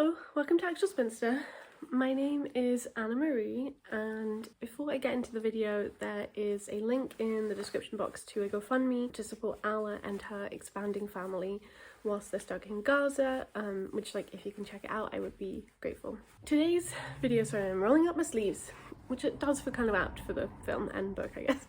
Hello, welcome to Actual Spinster. My name is Anna Marie, and before I get into the video, there is a link in the description box to a GoFundMe to support Ala and her expanding family whilst they're stuck in Gaza, which, like, if you can check it out, I would be grateful. Today's video, sorry, I'm rolling up my sleeves, which it does feel kind of apt for the film and book, I guess.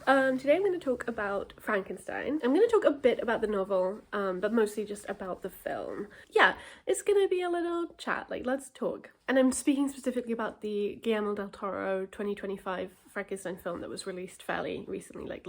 Today I'm going to talk about Frankenstein. I'm going to talk a bit about the novel, but mostly just about the film. Yeah, it's going to be a little chat, like, let's talk. And I'm speaking specifically about the Guillermo del Toro 2025 Frankenstein film that was released fairly recently, like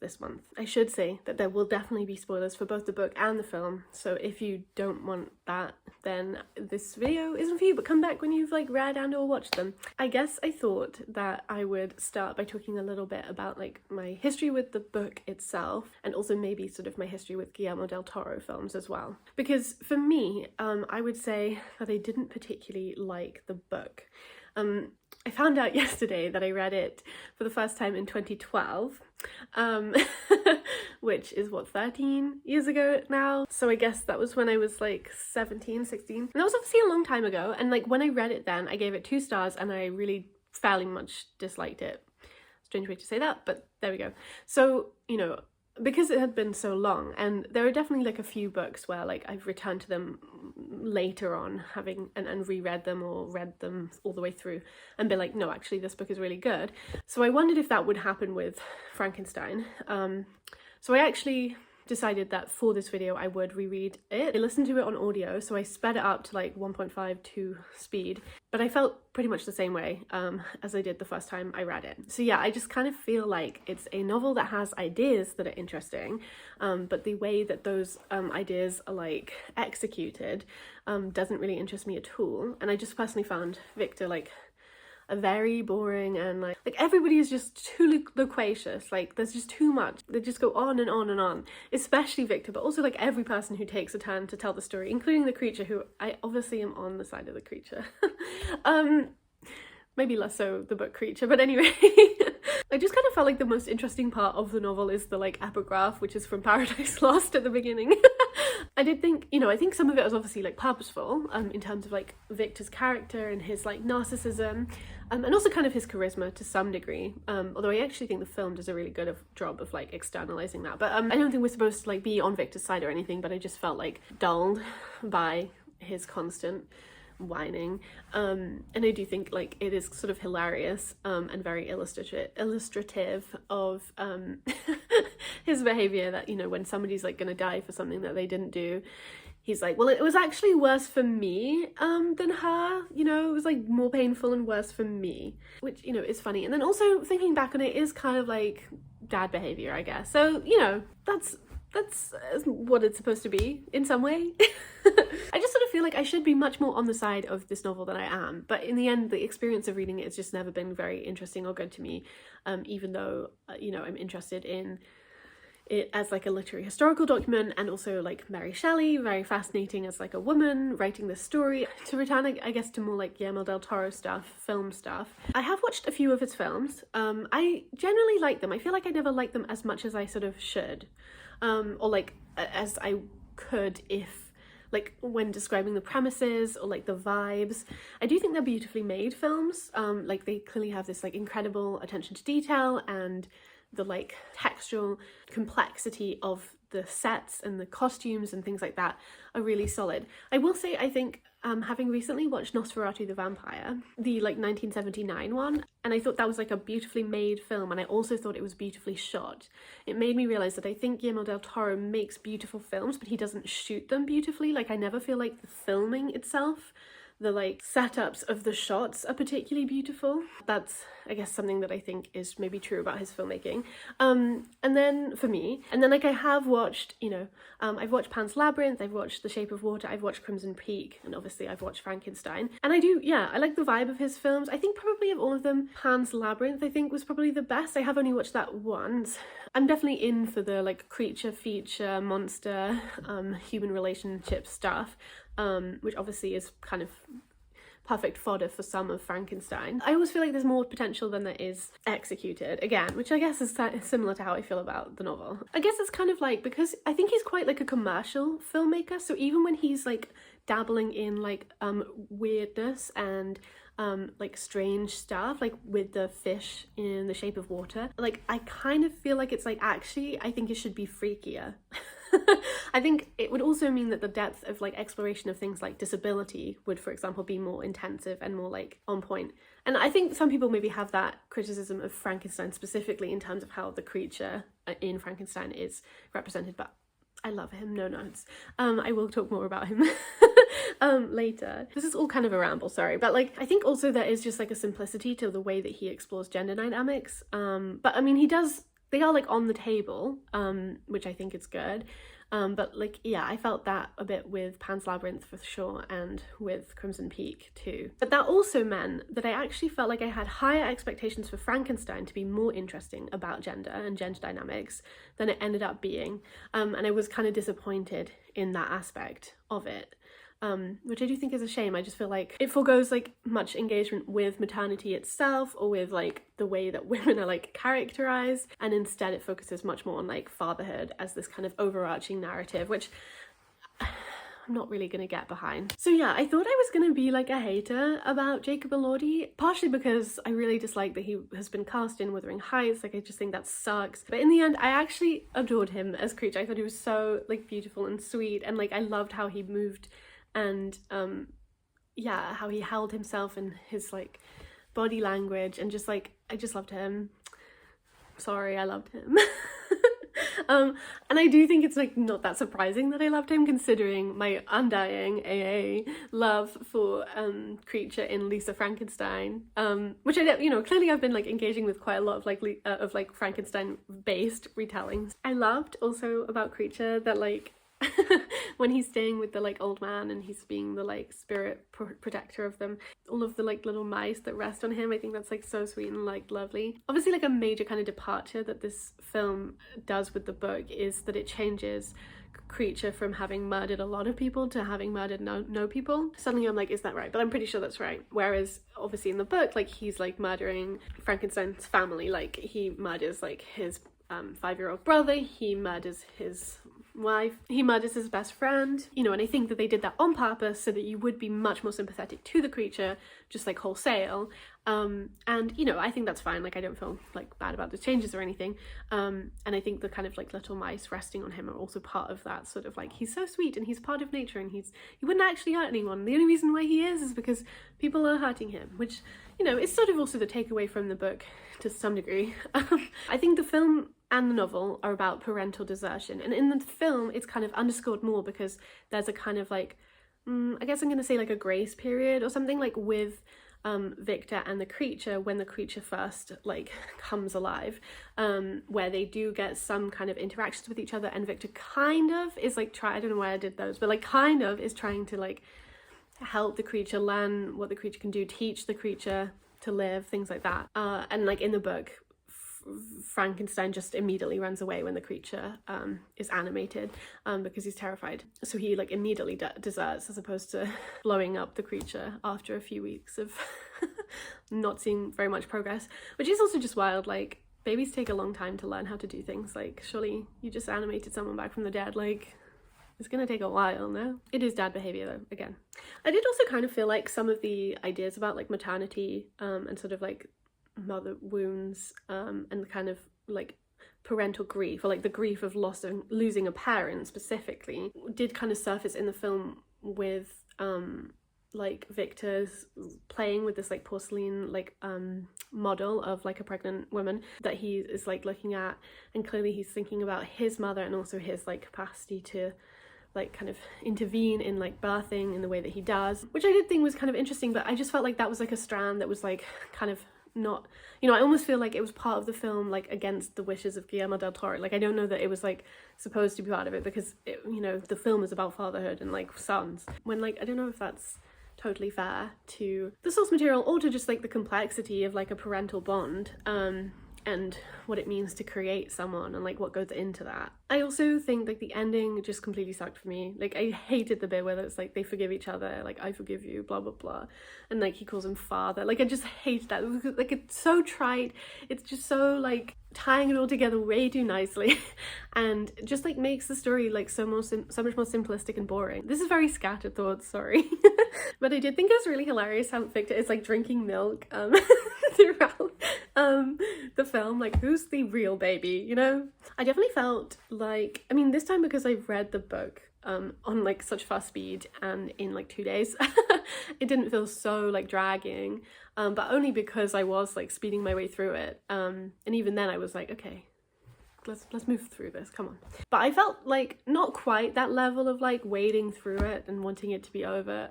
this month. I should say that there will definitely be spoilers for both the book and the film, so if you don't want that, then this video isn't for you, but come back when you've like read and or watched them. I guess I thought that I would start by talking a little bit about like my history with the book itself, and also maybe sort of my history with Guillermo del Toro films as well. Because for me, I would say that I didn't particularly like the book. I found out yesterday that I read it for the first time in 2012, which is what, 13 years ago now? So I guess that was when I was like 17, 16. And that was obviously a long time ago. And like when I read it then, I gave it 2 stars and I really fairly much disliked it. Strange way to say that, but there we go. So, you know, because it had been so long, and there are definitely like a few books where like I've returned to them later on, having and reread them or read them all the way through and been like, no, actually this book is really good. So I wondered if that would happen with Frankenstein. So I actually decided that for this video I would reread it. I listened to it on audio, so I sped it up to like 1.52 speed, but I felt pretty much the same way as I did the first time I read it. So yeah, I just kind of feel like it's a novel that has ideas that are interesting, but the way that those ideas are like executed doesn't really interest me at all. And I just personally found Victor like a very boring, and like everybody is just too loquacious. Like there's just too much. They just go on and on and on, especially Victor, but also like every person who takes a turn to tell the story, including the creature, who I obviously am on the side of the creature. Maybe less so the book creature, but anyway. I just kind of felt like the most interesting part of the novel is the like epigraph, which is from Paradise Lost at the beginning. I did think, you know, I think some of it was obviously like purposeful in terms of like Victor's character and his like narcissism, and also kind of his charisma to some degree, although I actually think the film does a really good job of like externalizing that. But I don't think we're supposed to like be on Victor's side or anything, but I just felt like dulled by his constant whining, and I do think like it is sort of hilarious and very illustrative of his behavior, that, you know, when somebody's like gonna die for something that they didn't do, he's like, well, it was actually worse for me than her, you know, it was like more painful and worse for me, which, you know, is funny. And then also thinking back on it is kind of like dad behavior, I guess. So, you know, that's what it's supposed to be in some way. I just sort of feel like I should be much more on the side of this novel than I am, but in the end the experience of reading it has just never been very interesting or good to me, even though you know, I'm interested in it as like a literary historical document, and also like Mary Shelley, very fascinating as like a woman writing this story. To return, I guess, to more like Guillermo del Toro stuff, film stuff, I have watched a few of his films. I generally like them. I feel like I never like them as much as I sort of should, or like as I could if, like, when describing the premises or like the vibes. I do think they're beautifully made films. Like they clearly have this like incredible attention to detail, and the like textual complexity of the sets and the costumes and things like that are really solid. I will say, I think having recently watched Nosferatu the Vampire, the like 1979 one, and I thought that was like a beautifully made film, and I also thought it was beautifully shot. It made me realize that I think Guillermo del Toro makes beautiful films, but he doesn't shoot them beautifully. Like I never feel like the filming itself, the like setups of the shots, are particularly beautiful. That's, I guess, something that I think is maybe true about his filmmaking. And then for me, and then like I have watched, you know, I've watched Pan's Labyrinth, I've watched The Shape of Water, I've watched Crimson Peak, and obviously I've watched Frankenstein. And I do, yeah, I like the vibe of his films. I think probably of all of them, Pan's Labyrinth I think was probably the best. I have only watched that once. I'm definitely in for the like creature, feature, monster, human relationship stuff, which obviously is kind of perfect fodder for some of Frankenstein. I always feel like there's more potential than there is executed, again, which I guess is similar to how I feel about the novel. I guess it's kind of like, because I think he's quite like a commercial filmmaker, so even when he's like dabbling in like weirdness and like strange stuff, like with the fish in the shape of water. Like I kind of feel like it's like, actually I think it should be freakier. I think it would also mean that the depth of like exploration of things like disability would, for example, be more intensive and more like on point. And I think some people maybe have that criticism of Frankenstein specifically in terms of how the creature in Frankenstein is represented, but I love him, no notes. I will talk more about him later. This is all kind of a ramble, sorry, but like I think also there is just like a simplicity to the way that he explores gender dynamics. But I mean, they are like on the table, which I think is good. But like, yeah, I felt that a bit with Pan's Labyrinth for sure, and with Crimson Peak too. But that also meant that I actually felt like I had higher expectations for Frankenstein to be more interesting about gender and gender dynamics than it ended up being. And I was kind of disappointed in that aspect of it. Which I do think is a shame. I just feel like it forgoes like much engagement with maternity itself or with like the way that women are like characterized, and instead it focuses much more on like fatherhood as this kind of overarching narrative, which I'm not really gonna get behind. So yeah, I thought I was gonna be like a hater about Jacob Elordi, partially because I really dislike that he has been cast in Wuthering Heights. Like I just think that sucks, but in the end I actually adored him as Creature. I thought he was so like beautiful and sweet, and like I loved how he moved, and yeah, how he held himself and his like body language, and just like I just loved him. Sorry, I loved him. And I do think it's like not that surprising that I loved him, considering my undying AA love for Creature in Lisa Frankenstein, which I, you know, clearly I've been like engaging with quite a lot of like Frankenstein based retellings. I loved also about Creature that like when he's staying with the like old man and he's being the like spirit protector of them, all of the like little mice that rest on him, I think that's like so sweet and like lovely. Obviously like a major kind of departure that this film does with the book is that it changes Creature from having murdered a lot of people to having murdered no people. Suddenly I'm like, is that right? But I'm pretty sure that's right. Whereas obviously in the book, like he's like murdering Frankenstein's family. Like he murders like his 5-year-old brother, he murders his wife, he murders his best friend, you know, and I think that they did that on purpose so that you would be much more sympathetic to the creature, just like wholesale. And you know, I think that's fine. Like I don't feel like bad about the changes or anything. And I think the kind of like little mice resting on him are also part of that sort of like, he's so sweet and he's part of nature and he wouldn't actually hurt anyone. The only reason why he is because people are hurting him, which, you know, is sort of also the takeaway from the book to some degree. I think the film and the novel are about parental desertion, and in the film it's kind of underscored more because there's a kind of like I guess I'm gonna say like a grace period or something, like with Victor and the creature when the creature first like comes alive, where they do get some kind of interactions with each other, and Victor kind of is like I don't know why I did those, but like kind of is trying to like help the creature learn what the creature can do, teach the creature to live, things like that. And like in the book, Frankenstein just immediately runs away when the creature is animated because he's terrified. So he like immediately deserts, as opposed to blowing up the creature after a few weeks of not seeing very much progress, which is also just wild. Like babies take a long time to learn how to do things. Like surely you just animated someone back from the dead, like it's gonna take a while, no? It is dad behavior though, again. I did also kind of feel like some of the ideas about like maternity and sort of like mother wounds and the kind of like parental grief, or like the grief of losing a parent specifically, did kind of surface in the film with like Victor's playing with this like porcelain like model of like a pregnant woman that he is like looking at, and clearly he's thinking about his mother and also his like capacity to like kind of intervene in like birthing in the way that he does, which I did think was kind of interesting. But I just felt like that was like a strand that was like kind of not, you know, I almost feel like it was part of the film like against the wishes of Guillermo del Toro. Like I don't know that it was like supposed to be part of it, because it, you know, the film is about fatherhood and like sons, when like I don't know if that's totally fair to the source material or to just like the complexity of like a parental bond. and what it means to create someone and like what goes into that. I also think like the ending just completely sucked for me. Like I hated the bit where it's like they forgive each other, like I forgive you, blah blah blah, and like he calls him father. Like I just hated that. Like it's so trite. It's just so like tying it all together way too nicely and just like makes the story like so much more simplistic and boring. This is very scattered thoughts, sorry. But I did think it was really hilarious how Victor is like drinking milk throughout the film. Like, who's the real baby, you know? I definitely felt like, I mean, this time because I've read the book on like such fast speed and in like 2 days, it didn't feel so like dragging, but only because I was like speeding my way through it, and even then I was like, okay, let's move through this, come on. But I felt like not quite that level of like wading through it and wanting it to be over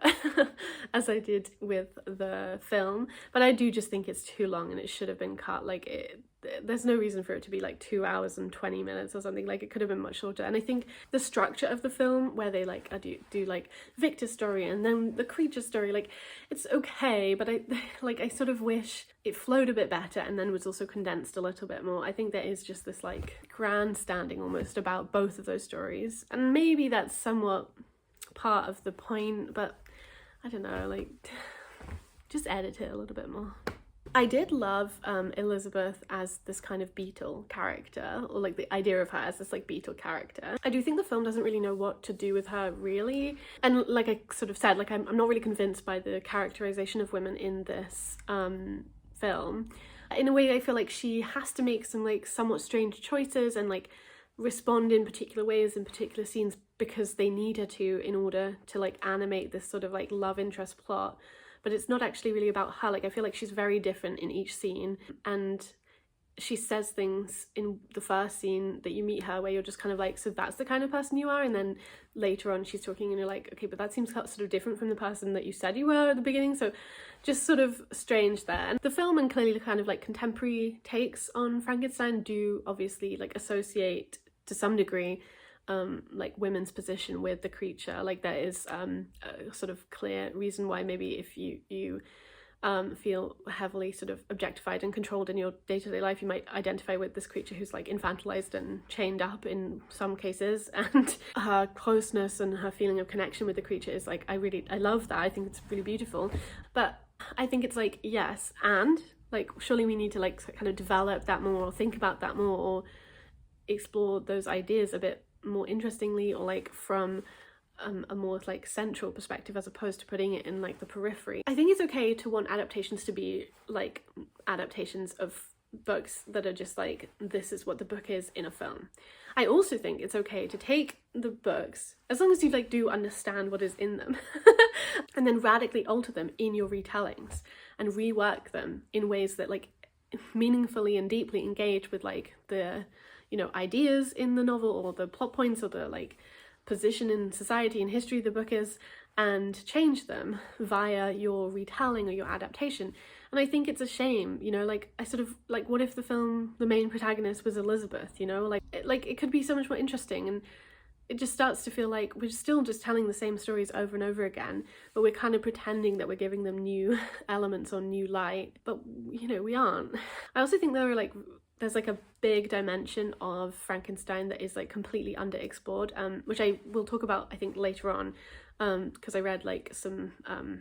as I did with the film, but I do just think it's too long and it should have been cut. Like there's no reason for it to be like 2 hours and 20 minutes or something. Like it could have been much shorter. And I think the structure of the film where they like do like Victor's story and then the creature story, like it's okay, but I sort of wish it flowed a bit better and then was also condensed a little bit more. I think there is just this like grandstanding almost about both of those stories, and maybe that's somewhat part of the point, but I don't know, like just edit it a little bit more. I did love Elizabeth as this kind of beetle character, or like the idea of her as this like beetle character. I do think the film doesn't really know what to do with her really, and like I sort of said, like I'm not really convinced by the characterization of women in this film. In a way I feel like she has to make some like somewhat strange choices and like respond in particular ways in particular scenes because they need her to in order to like animate this sort of like love interest plot. But it's not actually really about her. Like I feel like she's very different in each scene, and she says things in the first scene that you meet her where you're just kind of like, so that's the kind of person you are, and then later on she's talking and you're like, okay, but that seems sort of different from the person that you said you were at the beginning. So just sort of strange there. And the film and clearly the kind of like contemporary takes on Frankenstein do obviously like associate to some degree like women's position with the creature. Like there is a sort of clear reason why maybe if you feel heavily sort of objectified and controlled in your day-to-day life, you might identify with this creature who's like infantilized and chained up in some cases, and her closeness and her feeling of connection with the creature is like, I love that. I think it's really beautiful. But I think it's like, yes, and like surely we need to like kind of develop that more, or think about that more, or explore those ideas a bit more interestingly, or like from a more like central perspective as opposed to putting it in like the periphery. I think it's okay to want adaptations to be like adaptations of books that are just like, this is what the book is in a film. I also think it's okay to take the books, as long as you like do understand what is in them, and then radically alter them in your retellings and rework them in ways that like meaningfully and deeply engage with like the, you know, ideas in the novel or the plot points or the like position in society and history the book is, and change them via your retelling or your adaptation. And I think it's a shame, you know, like I sort of like, what if the film, the main protagonist was Elizabeth, you know, like it could be so much more interesting. And it just starts to feel like we're still just telling the same stories over and over again, but we're kind of pretending that we're giving them new elements or new light, but you know, we aren't. I also think there's like a big dimension of Frankenstein that is like completely underexplored, which I will talk about I think later on, because I read like some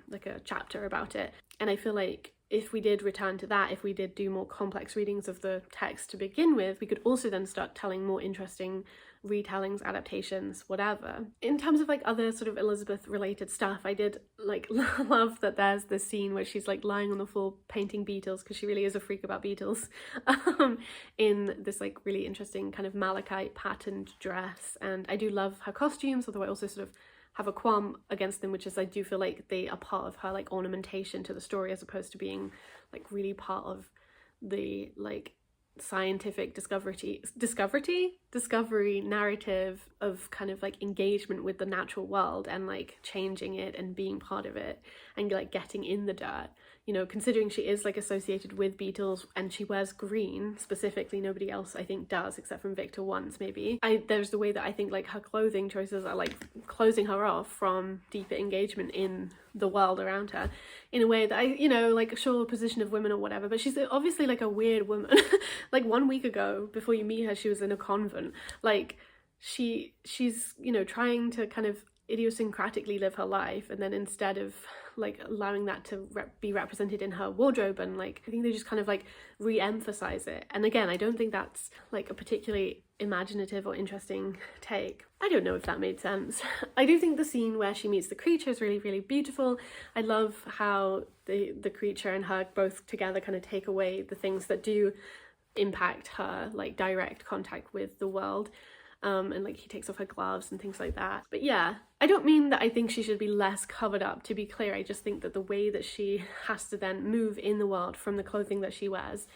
like a chapter about it, and I feel like if we did return to that, if we did do more complex readings of the text to begin with, we could also then start telling more interesting retellings, adaptations, whatever. In terms of like other sort of Elizabeth related stuff, I did like love that there's this scene where she's like lying on the floor painting beetles, because she really is a freak about beetles, in this like really interesting kind of malachite patterned dress. And I do love her costumes, although I also sort of have a qualm against them, which is I do feel like they are part of her like ornamentation to the story, as opposed to being like really part of the like scientific discovery discovery narrative of kind of like engagement with the natural world and like changing it and being part of it and like getting in the dirt, you know, considering she is like associated with beetles and she wears green specifically. Nobody else I think does except from Victor once maybe. There's the way that I think like her clothing choices are like closing her off from deeper engagement in the world around her in a way that you know, like sure, position of women or whatever, but she's obviously like a weird woman. Like 1 week ago, before you meet her, she was in a convent. Like she's, you know, trying to kind of idiosyncratically live her life, and then instead of like allowing that to be represented in her wardrobe, and like I think they just kind of like re-emphasize it. And again, I don't think that's like a particularly imaginative or interesting take. I don't know if that made sense. I do think the scene where she meets the creature is really, really beautiful. I love how the creature and her both together kind of take away the things that do impact her like direct contact with the world. And like he takes off her gloves and things like that. But yeah, I don't mean that I think she should be less covered up, to be clear. I just think that the way that she has to then move in the world from the clothing that she wears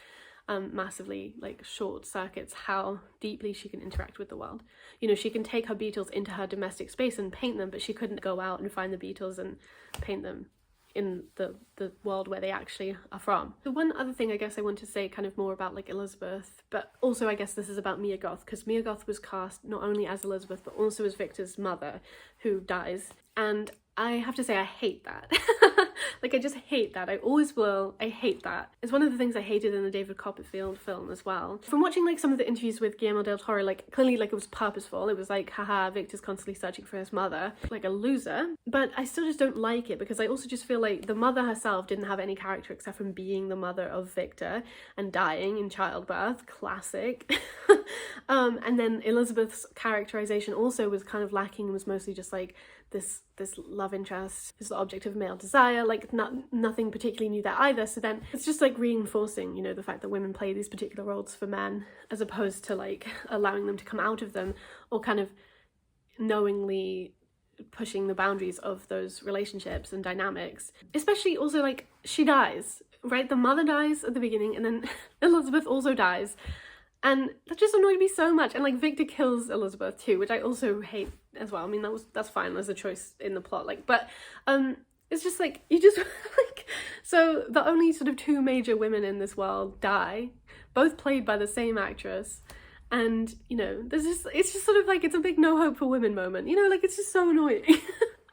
massively like short circuits how deeply she can interact with the world. You know, she can take her beetles into her domestic space and paint them, but she couldn't go out and find the beetles and paint them in the world where they actually are from. The one other thing I guess I want to say kind of more about like Elizabeth, but also I guess this is about Mia Goth, because Mia Goth was cast not only as Elizabeth but also as Victor's mother, who dies, and I have to say I hate that. Like I just hate that. I always will. I hate that. It's one of the things I hated in the David Copperfield film as well. From watching like some of the interviews with Guillermo del Toro, like clearly like it was purposeful. It was like, haha, Victor's constantly searching for his mother, like a loser. But I still just don't like it, because I also just feel like the mother herself didn't have any character except from being the mother of Victor and dying in childbirth. Classic. And then Elizabeth's characterization also was kind of lacking and was mostly just like this love interest is the object of male desire, like nothing particularly new there either. So then it's just like reinforcing, you know, the fact that women play these particular roles for men as opposed to like allowing them to come out of them, or kind of knowingly pushing the boundaries of those relationships and dynamics. Especially also like she dies, right? The mother dies at the beginning and then Elizabeth also dies. And that just annoyed me so much. And like Victor kills Elizabeth too, which I also hate as well. I mean, that's fine as a choice in the plot, like, but it's just like you just like, so the only sort of two major women in this world die, both played by the same actress, and you know, it's just sort of like it's a big no hope for women moment, you know, like it's just so annoying.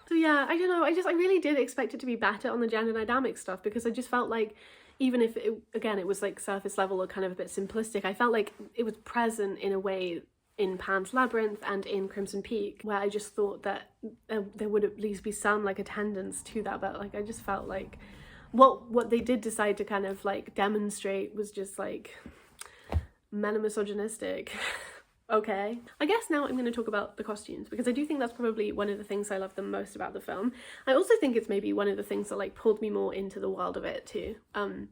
So yeah, I don't know, I really did expect it to be better on the gender dynamic stuff, because I just felt like even if it, again, it was like surface level or kind of a bit simplistic, I felt like it was present in a way in Pan's Labyrinth and in Crimson Peak, where I just thought that there would at least be some like attendance to that, but like I just felt like what they did decide to kind of like demonstrate was just like men are misogynistic. Okay. I guess now I'm going to talk about the costumes, because I do think that's probably one of the things I love the most about the film. I also think it's maybe one of the things that like pulled me more into the world of it too,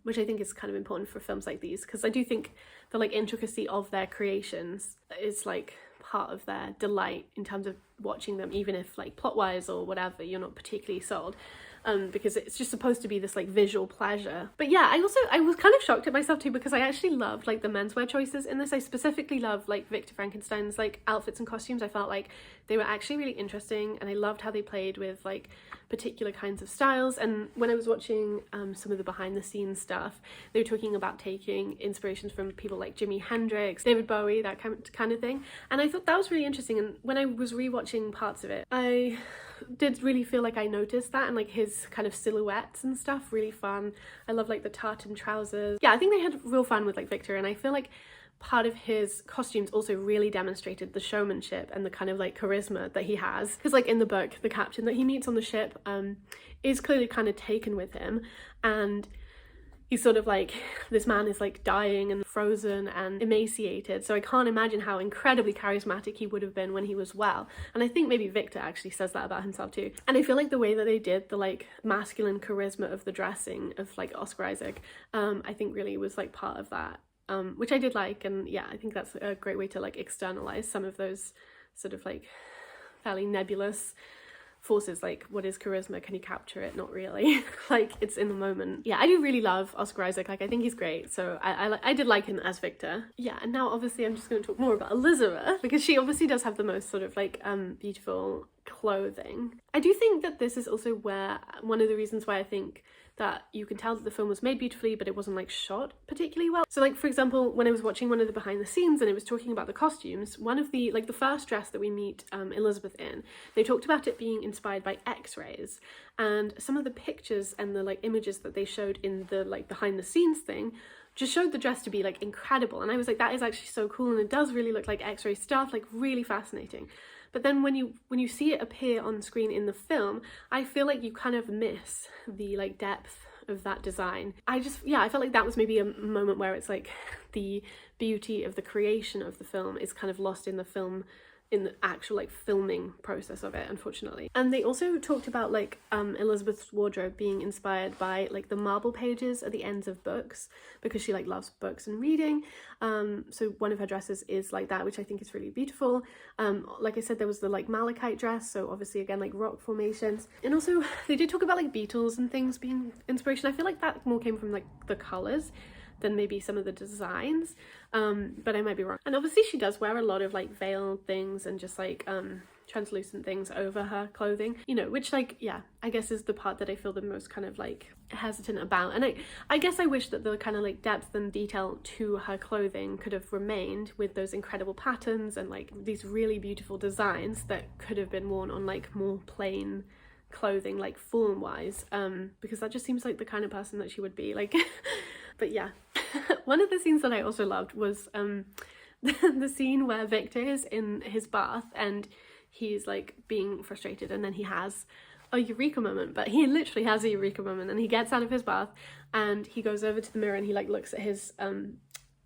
which I think is kind of important for films like these, because I do think the like intricacy of their creations is like part of their delight in terms of watching them, even if like plot-wise or whatever you're not particularly sold. Because it's just supposed to be this like visual pleasure. But yeah, I was kind of shocked at myself too, because I actually loved like the menswear choices in this. I specifically loved like Victor Frankenstein's like outfits and costumes. I felt like they were actually really interesting, and I loved how they played with like particular kinds of styles. And when I was watching some of the behind the scenes stuff, they were talking about taking inspirations from people like Jimi Hendrix, David Bowie, that kind of thing. And I thought that was really interesting. And when I was rewatching parts of it, I did really feel like I noticed that, and like his kind of silhouettes and stuff, really fun. I love like the tartan trousers. Yeah, I think they had real fun with like Victor, and I feel like part of his costumes also really demonstrated the showmanship and the kind of like charisma that he has, because like in the book, the captain that he meets on the ship is clearly kind of taken with him, and he's sort of like, this man is like dying and frozen and emaciated, so I can't imagine how incredibly charismatic he would have been when he was well. And I think maybe Victor actually says that about himself too. And I feel like the way that they did the like masculine charisma of the dressing of like Oscar Isaac, I think really was like part of that, which I did like. And yeah, I think that's a great way to like externalize some of those sort of like fairly nebulous forces, like, what is charisma? Can you capture it? Not really. Like, it's in the moment. Yeah, I do really love Oscar Isaac. Like, I think he's great. So I did like him as Victor. Yeah, and now obviously I'm just going to talk more about Elizabeth, because she obviously does have the most sort of like beautiful clothing. I do think that this is also where one of the reasons why I think that you can tell that the film was made beautifully, but it wasn't like shot particularly well. So like, for example, when I was watching one of the behind the scenes and it was talking about the costumes, one of the, like the first dress that we meet Elizabeth in, they talked about it being inspired by x-rays, and some of the pictures and the like images that they showed in the like behind the scenes thing just showed the dress to be like incredible. And I was like, that is actually so cool, and it does really look like x-ray stuff, like really fascinating. But then when you see it appear on screen in the film, I feel like you kind of miss the like depth of that design. I felt like that was maybe a moment where it's like the beauty of the creation of the film is kind of lost in the film, in the actual like filming process of it, unfortunately. And they also talked about like Elizabeth's wardrobe being inspired by like the marble pages at the ends of books, because she like loves books and reading. So one of her dresses is like that, which I think is really beautiful. Like I said, there was the like malachite dress, so obviously again like rock formations. And also they did talk about like beetles and things being inspiration. I feel like that more came from like the colours than maybe some of the designs, but I might be wrong. And obviously she does wear a lot of like veiled things and just like translucent things over her clothing, you know, which like, yeah, I guess is the part that I feel the most kind of like hesitant about. And I guess I wish that the kind of like depth and detail to her clothing could have remained with those incredible patterns and like these really beautiful designs that could have been worn on like more plain clothing, like form wise, because that just seems like the kind of person that she would be like. But yeah, one of the scenes that I also loved was the scene where Victor is in his bath and he's like being frustrated, and then he has a eureka moment, but he literally has a eureka moment, and he gets out of his bath and he goes over to the mirror and he like looks at his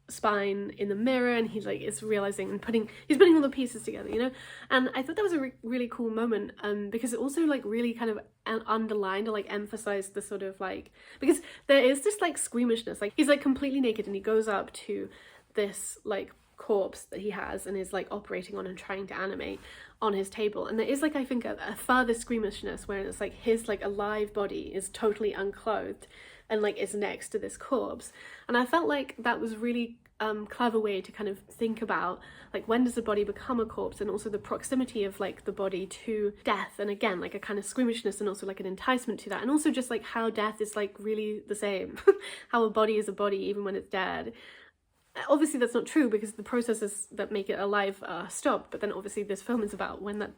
spine in the mirror, and he's like is realizing and he's putting all the pieces together, you know. And I thought that was a really cool moment, because it also like really kind of underlined or like emphasized the sort of like, because there is this like squeamishness, like he's like completely naked and he goes up to this like corpse that he has and is like operating on and trying to animate on his table, and there is like I think a further squeamishness where it's like his like alive body is totally unclothed and like is next to this corpse. And I felt like that was really clever way to kind of think about like when does the body become a corpse, and also the proximity of like the body to death, and again like a kind of squeamishness and also like an enticement to that, and also just like how death is like really the same how a body is a body even when it's dead. Obviously that's not true because the processes that make it alive are stopped, but then obviously this film is about when that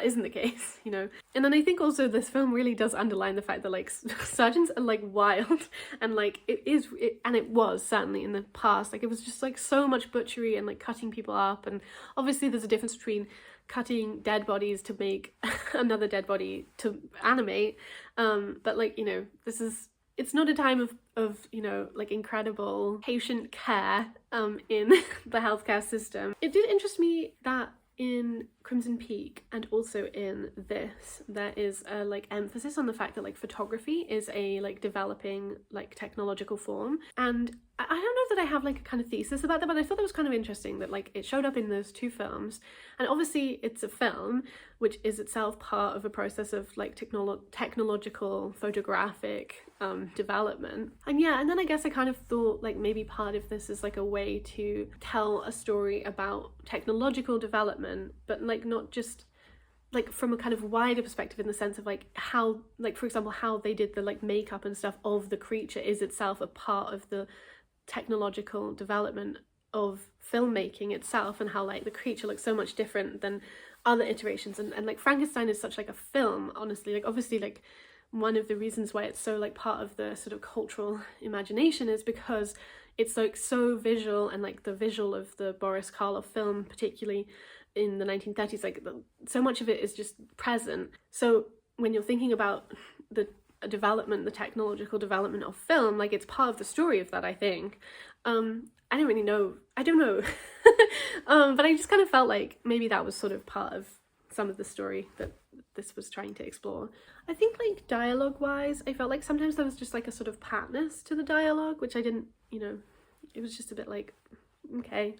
isn't the case, you know. And then I think also this film really does underline the fact that like surgeons are like wild, and like it was certainly in the past, like it was just like so much butchery and like cutting people up, and obviously there's a difference between cutting dead bodies to make another dead body to animate, but like, you know, it's not a time of you know, like incredible patient care in the healthcare system. It did interest me that in Crimson Peak and also in this, there is a like emphasis on the fact that like photography is a like developing like technological form. And I don't know that I have like a kind of thesis about that, but I thought that was kind of interesting that like it showed up in those two films. And obviously it's a film which is itself part of a process of like technological photographic development. And yeah, and then I guess I kind of thought like maybe part of this is like a way to tell a story about technological development, but like not just like from a kind of wider perspective, in the sense of like how, like for example, how they did the like makeup and stuff of the creature is itself a part of the technological development of filmmaking itself, and how like the creature looks so much different than other iterations. And like Frankenstein is such like a film, honestly, like obviously like one of the reasons why it's so like part of the sort of cultural imagination is because it's like so visual, and like the visual of the Boris Karloff film, particularly in the 1930s, like so much of it is just present. So when you're thinking about the development, the technological development of film, like it's part of the story of that, I think. I don't really know, I don't know. But I just kind of felt like maybe that was sort of part of some of the story that this was trying to explore. I think like dialogue wise, I felt like sometimes there was just like a sort of patness to the dialogue, which I didn't, you know, it was just a bit like, okay.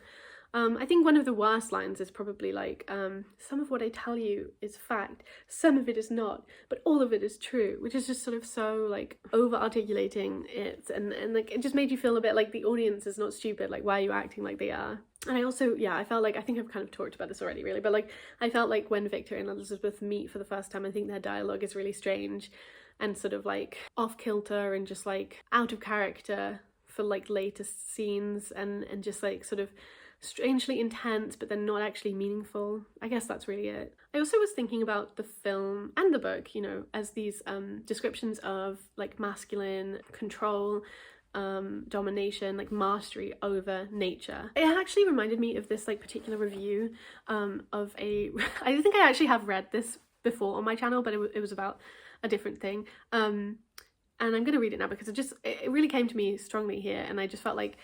I think one of the worst lines is probably like, some of what I tell you is fact, some of it is not, but all of it is true, which is just sort of so like over articulating it, and like it just made you feel a bit like the audience is not stupid, like why are you acting like they are? And I also, yeah, I felt like, I think I've kind of talked about this already really, but like I felt like when Victor and Elizabeth meet for the first time, I think their dialogue is really strange and sort of like off kilter and just like out of character for like later scenes, and just like sort of strangely intense but then not actually meaningful. I guess that's really it. I also was thinking about the film and the book, you know, as these descriptions of like masculine control, domination, like mastery over nature. It actually reminded me of this like particular review of a I think I actually have read this before on my channel, but it was about a different thing, and I'm gonna read it now because it really came to me strongly here, and I just felt like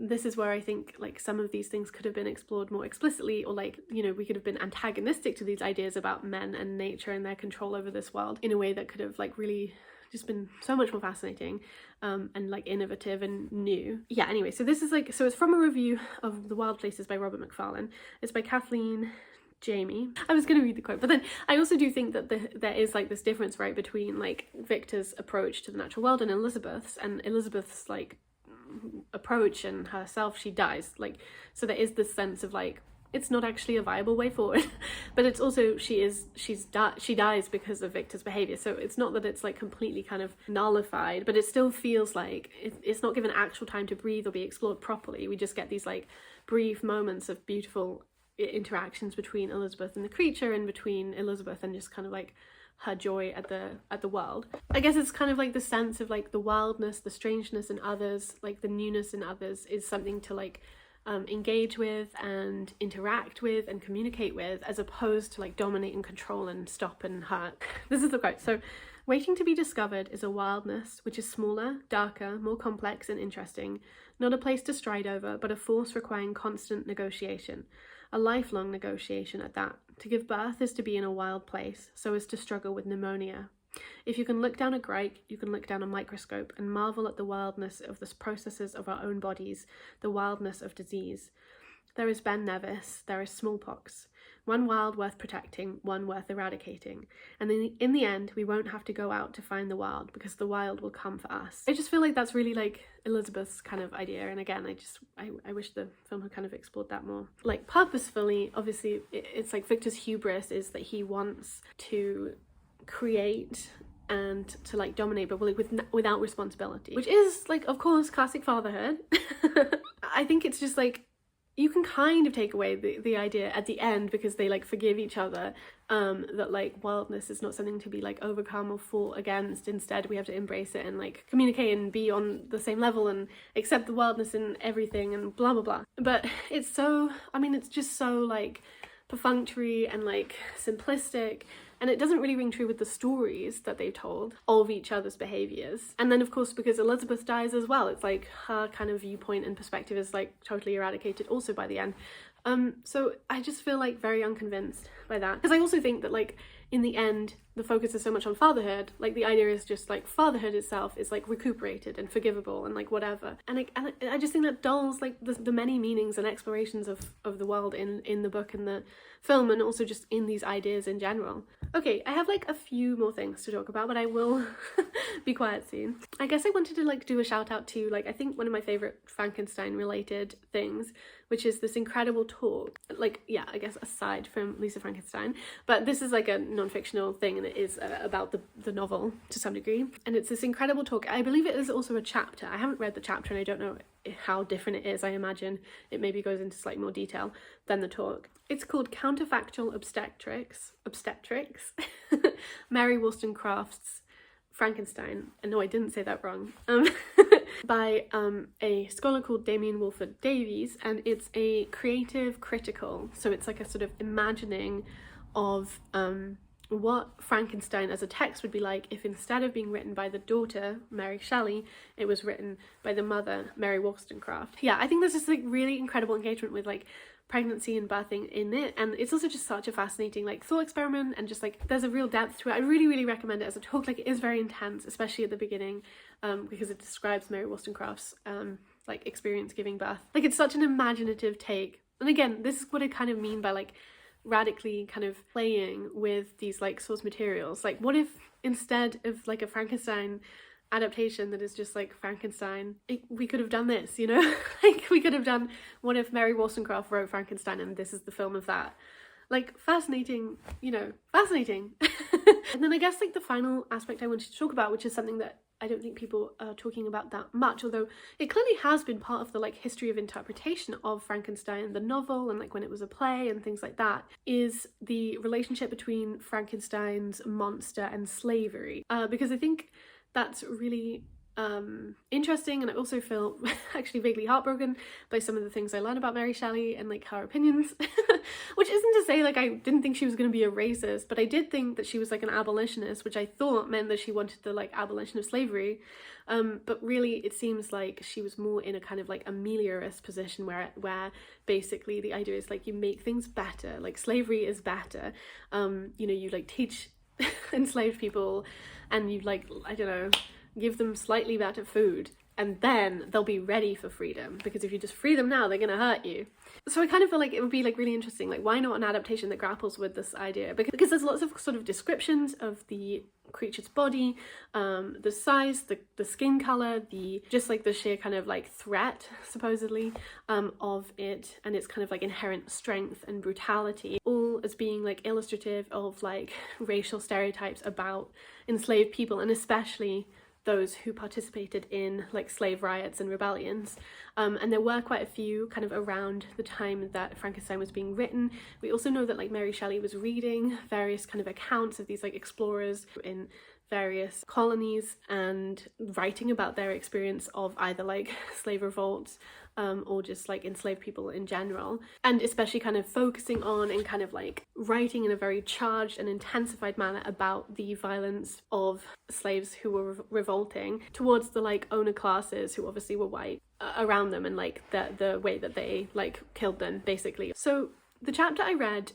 this is where I think like some of these things could have been explored more explicitly, or like, you know, we could have been antagonistic to these ideas about men and nature and their control over this world in a way that could have like really just been so much more fascinating and like innovative and new. Yeah, anyway, so this is like, so it's from a review of The Wild Places by Robert Macfarlane. It's by Kathleen Jamie. I was going to read the quote, but then I also do think that there is like this difference, right, between like Victor's approach to the natural world and Elizabeth's like approach and herself. She dies, like, so there is this sense of like it's not actually a viable way forward, but it's also she dies because of Victor's behavior. So it's not that it's like completely kind of nullified, but it still feels like it's not given actual time to breathe or be explored properly. We just get these like brief moments of beautiful interactions between Elizabeth and the creature, and between Elizabeth and just kind of like her joy at the world. I guess it's kind of like the sense of like the wildness, the strangeness in others, like the newness in others is something to like engage with and interact with and communicate with, as opposed to like dominate and control and stop and hurt. This is the quote. So, waiting to be discovered is a wildness which is smaller, darker, more complex and interesting, not a place to stride over, but a force requiring constant negotiation. A lifelong negotiation at that. To give birth is to be in a wild place, so as to struggle with pneumonia. If you can look down a grate, you can look down a microscope and marvel at the wildness of the processes of our own bodies, the wildness of disease. There is Ben Nevis, there is smallpox. One wild worth protecting, one worth eradicating. And in the end, we won't have to go out to find the wild, because the wild will come for us. I just feel like that's really like Elizabeth's kind of idea, and again, I wish the film had kind of explored that more. Like purposefully, obviously, it's like Victor's hubris is that he wants to create and to like dominate, but like without responsibility, which is like, of course, classic fatherhood. I think it's just like, you can kind of take away the idea at the end, because they like forgive each other, that like wildness is not something to be like overcome or fought against. Instead, we have to embrace it and like communicate and be on the same level and accept the wildness in everything and blah blah blah. But it's so, I mean, it's just so like perfunctory and like simplistic, and it doesn't really ring true with the stories that they've told of each other's behaviours. And then of course, because Elizabeth dies as well, it's like her kind of viewpoint and perspective is like totally eradicated also by the end. So I just feel like very unconvinced by that, because I also think that like in the end the focus is so much on fatherhood, like the idea is just like fatherhood itself is like recuperated and forgivable and like whatever, and I just think that dulls like the many meanings and explorations of the world in the book and the film, and also just in these ideas in general. Okay, I have like a few more things to talk about, but I will be quiet soon. I guess I wanted to like do a shout out to like, I think one of my favorite Frankenstein related things, which is this incredible talk, like, yeah, I guess aside from Lisa Frankenstein, but this is like a non-fictional thing, and it is about the novel to some degree, and it's this incredible talk. I believe it is also a chapter. I haven't read the chapter and I don't know how different it is. I imagine it maybe goes into slightly more detail than the talk. It's called Counterfactual Obstetrics, Mary Wollstonecraft's Frankenstein. And no, I didn't say that wrong. By a scholar called Damien Wolford Davies, and it's a creative critical, so it's like a sort of imagining of what Frankenstein as a text would be like if instead of being written by the daughter, Mary Shelley, it was written by the mother, Mary Wollstonecraft. Yeah, I think there's this like really incredible engagement with like pregnancy and birthing in it, and it's also just such a fascinating like thought experiment, and just like there's a real depth to it. I really recommend it as a talk. Like, it is very intense, especially at the beginning, because it describes Mary Wollstonecraft's like experience giving birth. Like, it's such an imaginative take And again, this is what I kind of mean by like radically kind of playing with these like source materials. Like, what if instead of like a Frankenstein adaptation that is just like Frankenstein, we could have done this, you know? Like, we could have done, what if Mary Wollstonecraft wrote Frankenstein and this is the film of that? Like, fascinating, you know, fascinating. And then I guess like the final aspect I wanted to talk about, which is something that I don't think people are talking about that much, although it clearly has been part of the like history of interpretation of Frankenstein, the novel, and like when it was a play and things like that, is the relationship between Frankenstein's monster and slavery. Because I think that's really interesting, and I also feel actually vaguely heartbroken by some of the things I learned about Mary Shelley and like her opinions. Which isn't to say like I didn't think she was going to be a racist, but I did think that she was like an abolitionist, which I thought meant that she wanted the like abolition of slavery. But really it seems like she was more in a kind of like ameliorist position where basically the idea is like you make things better, like slavery is better. You know, you like teach enslaved people and you like, I don't know, give them slightly better food, and then they'll be ready for freedom, because if you just free them now, they're gonna hurt you. So I kind of feel like it would be like really interesting, like why not an adaptation that grapples with this idea, because there's lots of sort of descriptions of the creature's body, the size, the skin color, the just like the sheer kind of like threat supposedly of it, and its kind of like inherent strength and brutality, all as being like illustrative of like racial stereotypes about enslaved people, and especially those who participated in like slave riots and rebellions. And there were quite a few kind of around the time that Frankenstein was being written. We also know that like Mary Shelley was reading various kind of accounts of these like explorers in various colonies and writing about their experience of either like slave revolts or just like enslaved people in general, and especially kind of focusing on and kind of like writing in a very charged and intensified manner about the violence of slaves who were revolting towards the like owner classes, who obviously were white, around them, and like the way that they like killed them basically. So the chapter I read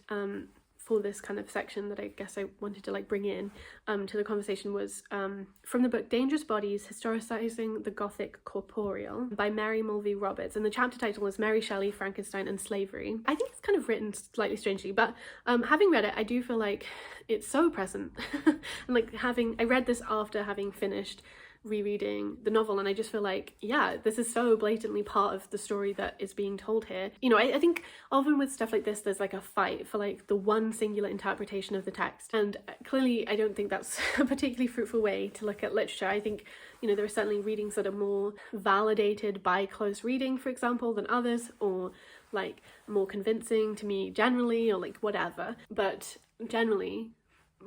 for this kind of section that I guess I wanted to like bring in to the conversation was from the book Dangerous Bodies, Historicising the Gothic Corporeal by Mary Mulvey-Roberts, and the chapter title is Mary Shelley, Frankenstein and Slavery. I think it's kind of written slightly strangely, but having read it, I do feel like it's so present. And like I read this after having finished rereading the novel, and I just feel like, yeah, this is so blatantly part of the story that is being told here. You know, I think often with stuff like this, there's like a fight for like the one singular interpretation of the text, and clearly I don't think that's a particularly fruitful way to look at literature. I think, you know, there are certainly readings that are more validated by close reading, for example, than others, or like more convincing to me generally, or like whatever, but generally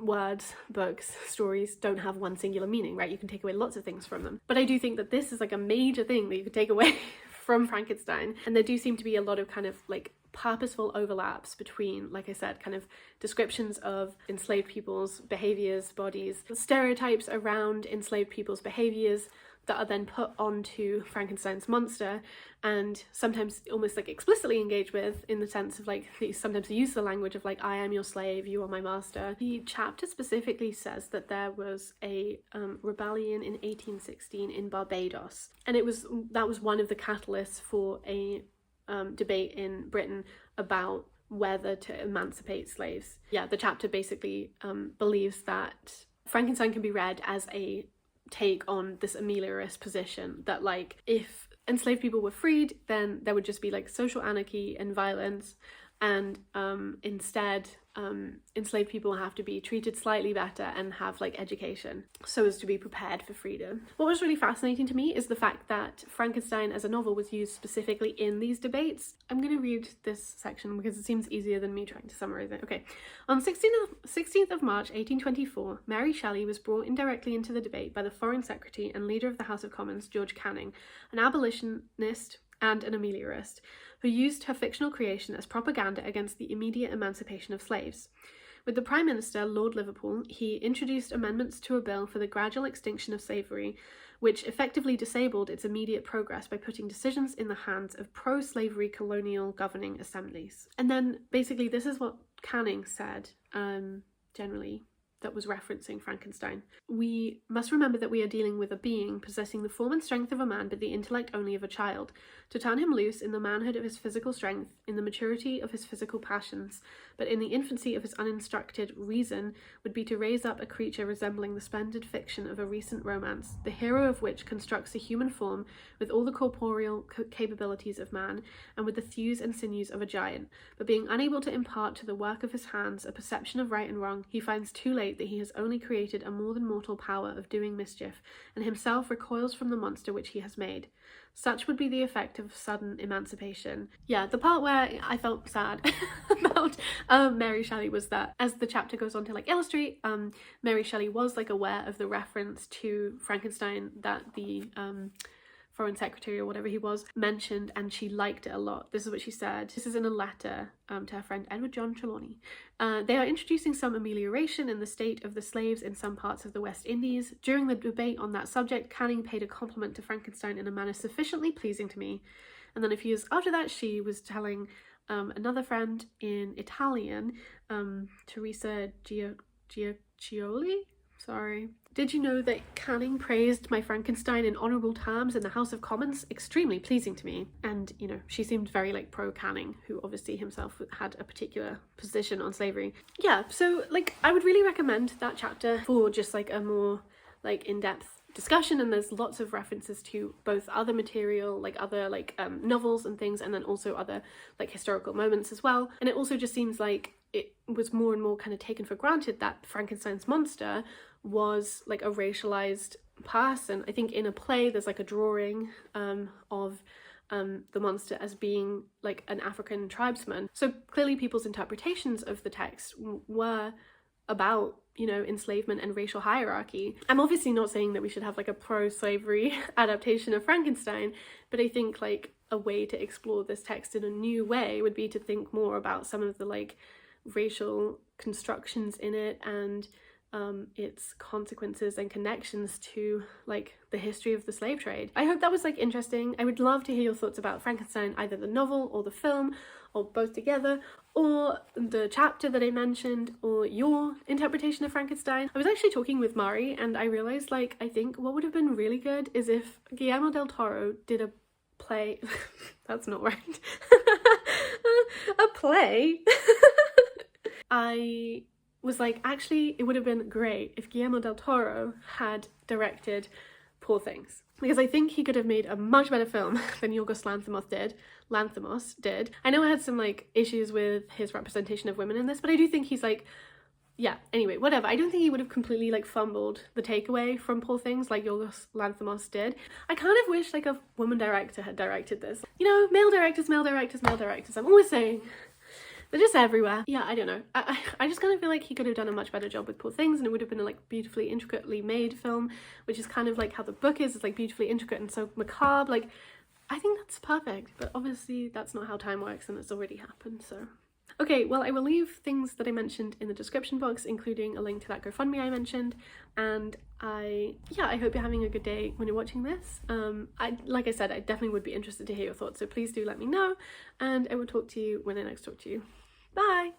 words, books, stories don't have one singular meaning, right? You can take away lots of things from them. But I do think that this is like a major thing that you could take away from Frankenstein. And there do seem to be a lot of kind of like purposeful overlaps between, like I said, kind of descriptions of enslaved people's behaviors, bodies, stereotypes around enslaved people's behaviors that are then put onto Frankenstein's monster, and sometimes almost like explicitly engaged with, in the sense of like sometimes they use the language of like, I am your slave, you are my master. The chapter specifically says that there was a rebellion in 1816 in Barbados, and that was one of the catalysts for a debate in Britain about whether to emancipate slaves. Yeah, the chapter basically believes that Frankenstein can be read as a take on this ameliorist position, that like if enslaved people were freed, then there would just be like social anarchy and violence, and instead enslaved people have to be treated slightly better and have like education so as to be prepared for freedom. What was really fascinating to me is the fact that Frankenstein as a novel was used specifically in these debates. I'm going to read this section because it seems easier than me trying to summarize it. Okay. On 16th of March 1824, Mary Shelley was brought indirectly into the debate by the Foreign Secretary and leader of the House of Commons, George Canning, an abolitionist and an ameliorist, who used her fictional creation as propaganda against the immediate emancipation of slaves. With the Prime Minister, Lord Liverpool, he introduced amendments to a bill for the gradual extinction of slavery, which effectively disabled its immediate progress by putting decisions in the hands of pro-slavery colonial governing assemblies. And then basically this is what Canning said, generally. that was referencing Frankenstein. We must remember that we are dealing with a being possessing the form and strength of a man, but the intellect only of a child. To turn him loose in the manhood of his physical strength, in the maturity of his physical passions, but in the infancy of his uninstructed reason, would be to raise up a creature resembling the splendid fiction of a recent romance, the hero of which constructs a human form with all the corporeal capabilities of man, and with the thews and sinews of a giant, but being unable to impart to the work of his hands a perception of right and wrong, he finds too late that he has only created a more than mortal power of doing mischief, and himself recoils from the monster which he has made. Such would be the effect of sudden emancipation. Yeah, the part where I felt sad about Mary Shelley was that as the chapter goes on to like illustrate, Mary Shelley was like aware of the reference to Frankenstein that the Foreign Secretary or whatever he was mentioned, and she liked it a lot. This is what she said. This is in a letter to her friend Edward John Trelawney. They are introducing some amelioration in the state of the slaves in some parts of the West Indies. During the debate on that subject, Canning paid a compliment to Frankenstein in a manner sufficiently pleasing to me. And then a few years after that, she was telling another friend in Italian, Teresa Giacchioli? Sorry. Did you know that Canning praised my Frankenstein in honourable terms in the House of Commons? Extremely pleasing to me. And, you know, she seemed very, like, pro-Canning, who obviously himself had a particular position on slavery. Yeah, so, like, I would really recommend that chapter for just, like, a more, like, in-depth discussion, and there's lots of references to both other material, like other like novels and things, and then also other like historical moments as well. And it also just seems like it was more and more kind of taken for granted that Frankenstein's monster was like a racialized person. I think in a play there's like a drawing of the monster as being like an African tribesman. So clearly people's interpretations of the text were about, you know, enslavement and racial hierarchy. I'm obviously not saying that we should have like a pro-slavery adaptation of Frankenstein, but I think like a way to explore this text in a new way would be to think more about some of the like racial constructions in it and its consequences and connections to like the history of the slave trade. I hope that was like interesting. I would love to hear your thoughts about Frankenstein, either the novel or the film or both together, or the chapter that I mentioned, or your interpretation of Frankenstein. I was actually talking with Mari and I realized like I think what would have been really good is if Guillermo del Toro did a play that's not right a play. I was like, actually it would have been great if Guillermo del Toro had directed Poor Things, because I think he could have made a much better film than Yorgos Lanthimos did. I know I had some like issues with his representation of women in this, but I do think he's like, yeah, anyway, whatever. I don't think he would have completely like fumbled the takeaway from Poor Things like Yorgos Lanthimos did. I kind of wish like a woman director had directed this. You know, male directors. I'm always saying they're just everywhere. Yeah, I don't know. I just kind of feel like he could have done a much better job with Poor Things, and it would have been a like beautifully intricately made film, which is kind of like how the book is. It's like beautifully intricate and so macabre. Like, I think that's perfect, but obviously that's not how time works and it's already happened, so. Okay, well, I will leave things that I mentioned in the description box, including a link to that GoFundMe I mentioned, and I hope you're having a good day when you're watching this. Like I said, I definitely would be interested to hear your thoughts, so please do let me know, and I will talk to you when I next talk to you. Bye!